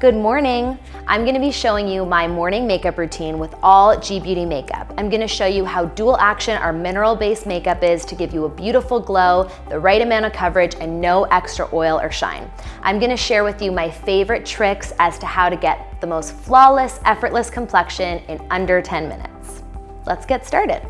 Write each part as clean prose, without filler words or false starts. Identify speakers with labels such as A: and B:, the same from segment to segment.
A: Good morning. I'm gonna be showing you my morning makeup routine with all G Beauty makeup. I'm gonna show you how dual action our mineral-based makeup is to give you a beautiful glow, the right amount of coverage, and no extra oil or shine. I'm gonna share with you my favorite tricks as to how to get the most flawless, effortless complexion in under 10 minutes. Let's get started.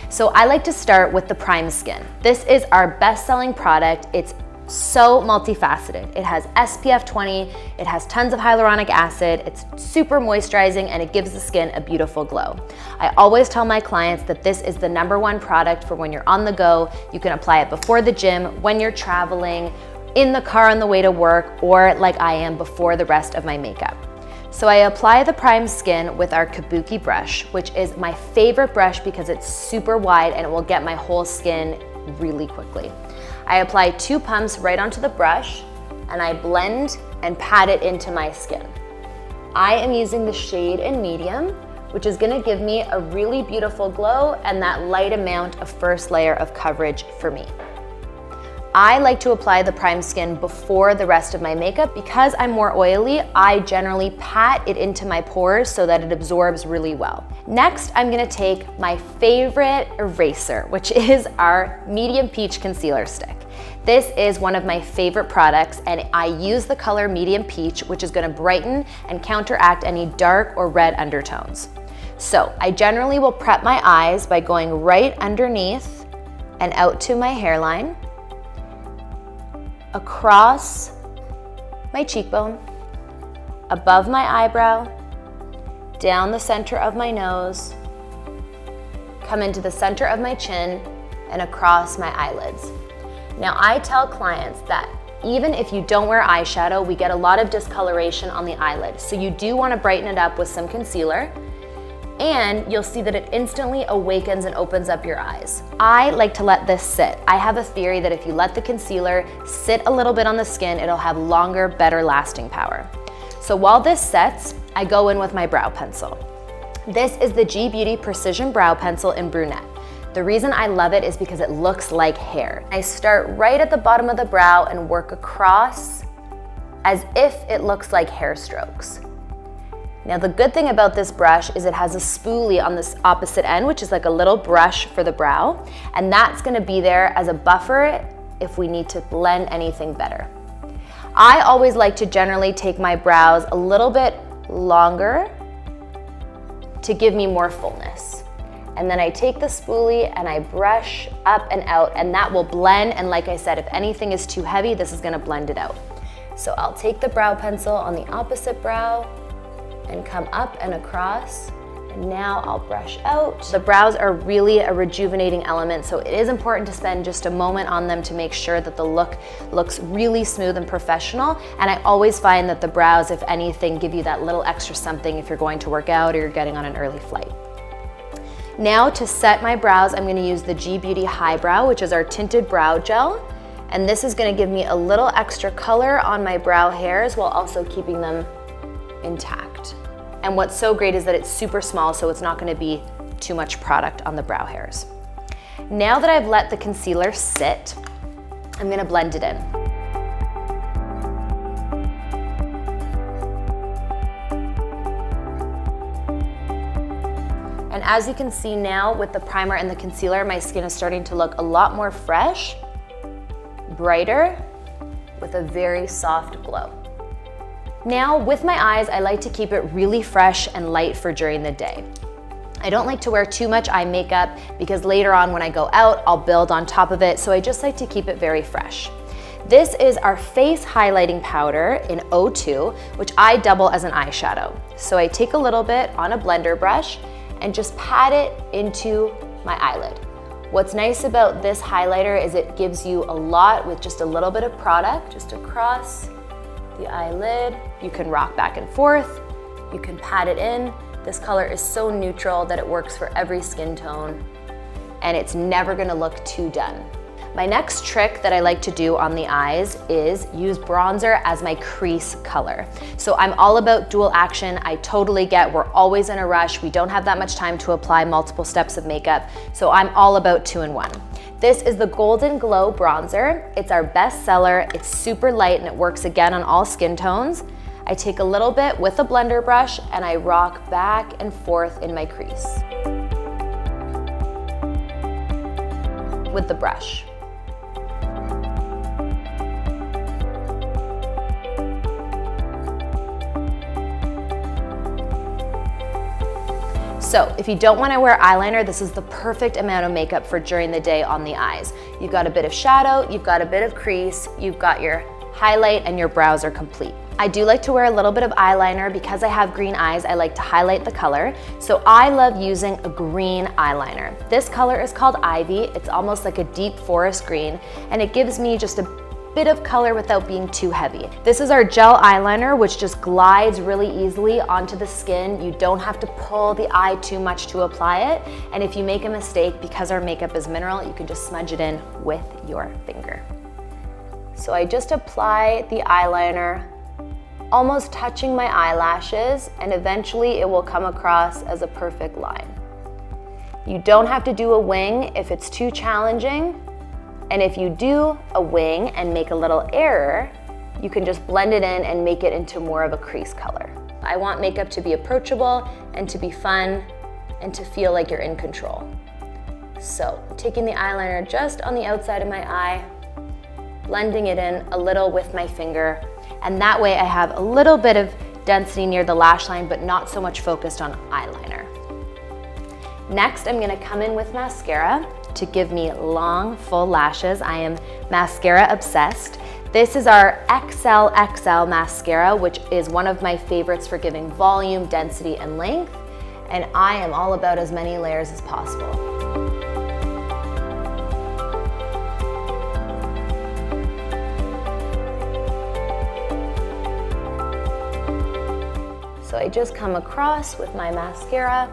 A: So I like to start with the Prime Skin. This is our best-selling product. It's so multifaceted. It has SPF 20, it has tons of hyaluronic acid, it's super moisturizing, and it gives the skin a beautiful glow. I always tell my clients that this is the #1 product for when you're on the go. You can apply it before the gym, when you're traveling, in the car on the way to work, or like I am before the rest of my makeup. So I apply the Prime Skin with our Kabuki brush, which is my favorite brush because it's super wide and it will get my whole skin really quickly. I apply 2 pumps right onto the brush and I blend and pat it into my skin. I am using the shade in medium, which is gonna give me a really beautiful glow and that light amount of first layer of coverage for me. I like to apply the Prime Skin before the rest of my makeup. Because I'm more oily, I generally pat it into my pores so that it absorbs really well. Next, I'm gonna take my favorite eraser, which is our Medium Peach Concealer Stick. This is one of my favorite products, and I use the color Medium Peach, which is gonna brighten and counteract any dark or red undertones. So I generally will prep my eyes by going right underneath and out to my hairline, across my cheekbone, above my eyebrow, down the center of my nose, come into the center of my chin, and across my eyelids. Now I tell clients that even if you don't wear eyeshadow, we get a lot of discoloration on the eyelid. So you do want to brighten it up with some concealer, and you'll see that it instantly awakens and opens up your eyes. I like to let this sit. I have a theory that if you let the concealer sit a little bit on the skin, it'll have longer, better lasting power. So while this sets, I go in with my brow pencil. This is the G Beauty Precision Brow Pencil in Brunette. The reason I love it is because it looks like hair. I start right at the bottom of the brow and work across as if it looks like hair strokes. Now the good thing about this brush is it has a spoolie on this opposite end, which is like a little brush for the brow, and that's gonna be there as a buffer if we need to blend anything better. I always like to generally take my brows a little bit longer to give me more fullness. And then I take the spoolie and I brush up and out, and that will blend, and like I said, if anything is too heavy, this is gonna blend it out. So I'll take the brow pencil on the opposite brow and come up and across, and now I'll brush out. The brows are really a rejuvenating element, so it is important to spend just a moment on them to make sure that the look looks really smooth and professional, and I always find that the brows, if anything, give you that little extra something if you're going to work out or you're getting on an early flight. Now to set my brows, I'm gonna use the G Beauty High Brow, which is our tinted brow gel, and this is gonna give me a little extra color on my brow hairs while also keeping them intact. And what's so great is that it's super small, so it's not gonna be too much product on the brow hairs. Now that I've let the concealer sit, I'm gonna blend it in. And as you can see now with the primer and the concealer, my skin is starting to look a lot more fresh, brighter, with a very soft glow. Now with my eyes, I like to keep it really fresh and light for during the day. I don't like to wear too much eye makeup because later on when I go out, I'll build on top of it, so I just like to keep it very fresh. This is our face highlighting powder in O2, which I double as an eyeshadow. So I take a little bit on a blender brush and just pat it into my eyelid. What's nice about this highlighter is it gives you a lot with just a little bit of product, just across the eyelid. You can rock back and forth, you can pat it in. This color is so neutral that it works for every skin tone, and it's never gonna look too done. My next trick that I like to do on the eyes is use bronzer as my crease color. So I'm all about dual action. I totally get we're always in a rush. We don't have that much time to apply multiple steps of makeup. So I'm all about 2-in-1. This is the Golden Glow Bronzer. It's our best seller. It's super light and it works again on all skin tones. I take a little bit with a blender brush and I rock back and forth in my crease with the brush. So if you don't want to wear eyeliner, this is the perfect amount of makeup for during the day on the eyes. You've got a bit of shadow, you've got a bit of crease, you've got your highlight, and your brows are complete. I do like to wear a little bit of eyeliner because I have green eyes. I like to highlight the color. So I love using a green eyeliner. This color is called Ivy. It's almost like a deep forest green, and it gives me just a bit of color without being too heavy. This is our gel eyeliner, which just glides really easily onto the skin. You don't have to pull the eye too much to apply it. And if you make a mistake, because our makeup is mineral, you can just smudge it in with your finger. So I just apply the eyeliner, almost touching my eyelashes, and eventually it will come across as a perfect line. You don't have to do a wing if it's too challenging. And if you do a wing and make a little error, you can just blend it in and make it into more of a crease color. I want makeup to be approachable and to be fun and to feel like you're in control. So taking the eyeliner just on the outside of my eye, blending it in a little with my finger, and that way I have a little bit of density near the lash line, but not so much focused on eyeliner. Next, I'm gonna come in with mascara to give me long, full lashes. I am mascara obsessed. This is our XL mascara, which is one of my favorites for giving volume, density, and length. And I am all about as many layers as possible. So I just come across with my mascara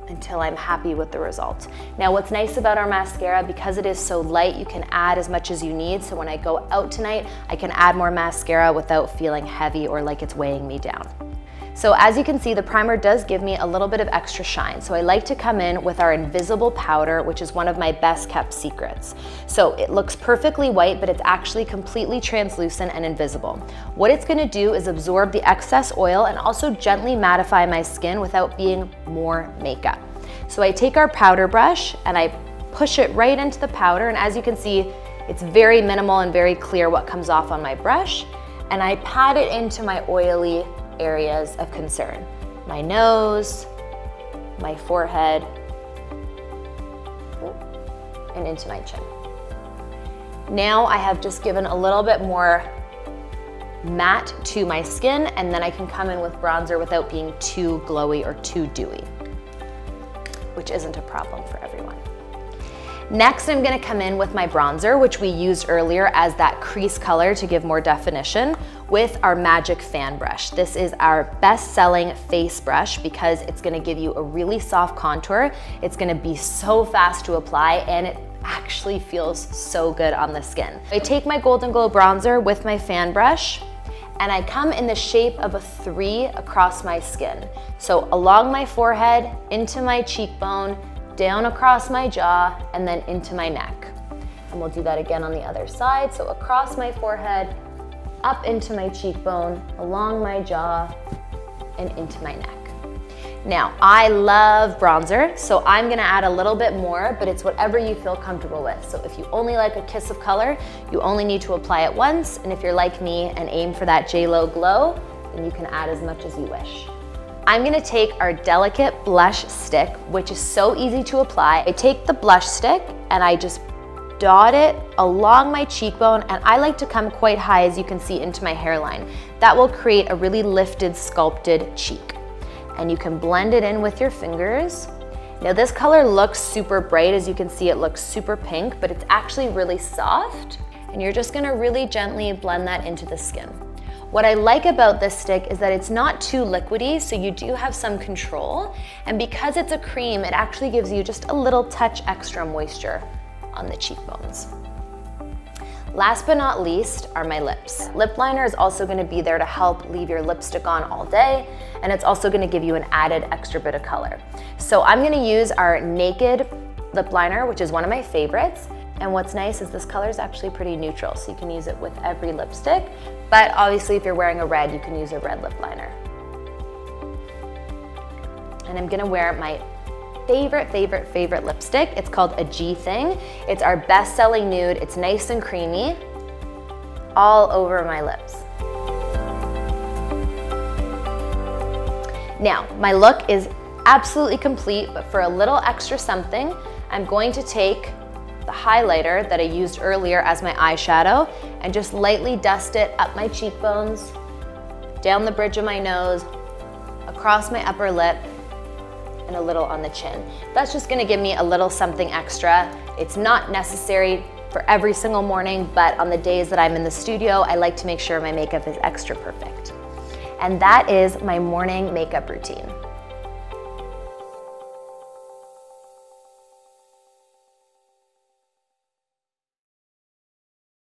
A: until I'm happy with the result. Now what's nice about our mascara, because it is so light, you can add as much as you need. So when I go out tonight, I can add more mascara without feeling heavy or like it's weighing me down. So as you can see, the primer does give me a little bit of extra shine. So I like to come in with our invisible powder, which is one of my best kept secrets. So it looks perfectly white, but it's actually completely translucent and invisible. What it's gonna do is absorb the excess oil and also gently mattify my skin without being more makeup. So I take our powder brush and I push it right into the powder, and as you can see, it's very minimal and very clear what comes off on my brush, and I pat it into my oily areas of concern. My nose, my forehead, and into my chin. Now I have just given a little bit more matte to my skin, and then I can come in with bronzer without being too glowy or too dewy, which isn't a problem for everyone. Next, I'm gonna come in with my bronzer, which we used earlier as that crease color to give more definition, with our Magic Fan Brush. This is our best-selling face brush because it's gonna give you a really soft contour. It's gonna be so fast to apply, and it actually feels so good on the skin. I take my Golden Glow bronzer with my fan brush, and I come in the shape of a 3 across my skin. So along my forehead, into my cheekbone, down across my jaw, and then into my neck. And we'll do that again on the other side. So across my forehead, up into my cheekbone, along my jaw, and into my neck. Now, I love bronzer, so I'm gonna add a little bit more, but it's whatever you feel comfortable with. So if you only like a kiss of color, you only need to apply it once, and if you're like me and aim for that J.Lo glow, then you can add as much as you wish. I'm gonna take our Delicate Blush Stick, which is so easy to apply. I take the blush stick and I just dot it along my cheekbone, and I like to come quite high, as you can see, into my hairline. That will create a really lifted, sculpted cheek. And you can blend it in with your fingers. Now this color looks super bright, as you can see it looks super pink, but it's actually really soft, and you're just gonna really gently blend that into the skin. What I like about this stick is that it's not too liquidy, so you do have some control, and because it's a cream, it actually gives you just a little touch extra moisture on the cheekbones. Last but not least are my lips. Lip liner is also gonna be there to help leave your lipstick on all day, and it's also gonna give you an added extra bit of color. So I'm gonna use our Naked lip liner, which is one of my favorites, And what's nice is this color is actually pretty neutral, so you can use it with every lipstick, but obviously if you're wearing a red, you can use a red lip liner. And I'm gonna wear my favorite lipstick. It's called a G Thing. It's our best-selling nude. It's nice and creamy, all over my lips. Now, my look is absolutely complete, but for a little extra something, I'm going to take the highlighter that I used earlier as my eyeshadow and just lightly dust it up my cheekbones, down the bridge of my nose, across my upper lip, and a little on the chin. That's just gonna give me a little something extra. It's not necessary for every single morning, but on the days that I'm in the studio, I like to make sure my makeup is extra perfect. And that is my morning makeup routine.